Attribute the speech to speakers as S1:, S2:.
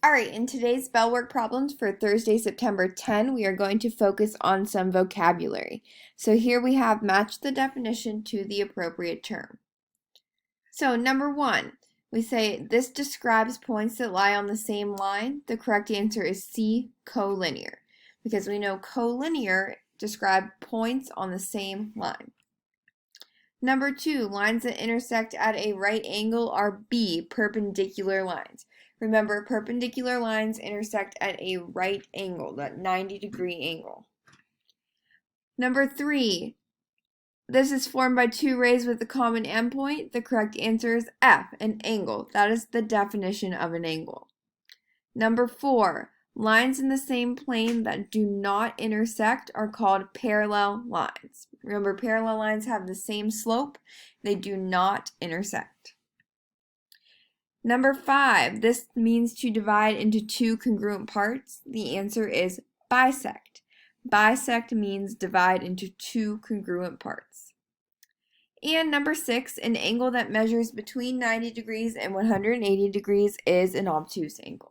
S1: Alright, in today's spell work problems for Thursday, September 10, we are going to focus on some vocabulary. So here we have match the definition to the appropriate term. So number 1, we say this describes points that lie on the same line. The correct answer is C, collinear, because we know collinear describe points on the same line. Number 2, lines that intersect at a right angle are B, perpendicular lines. Remember, perpendicular lines intersect at a right angle, that 90-degree angle. Number 3, this is formed by two rays with a common endpoint. The correct answer is F, an angle. That is the definition of an angle. Number 4, lines in the same plane that do not intersect are called parallel lines. Remember, parallel lines have the same slope. They do not intersect. Number 5, this means to divide into two congruent parts. The answer is bisect. Bisect means divide into two congruent parts. And number 6, an angle that measures between 90 degrees and 180 degrees is an obtuse angle.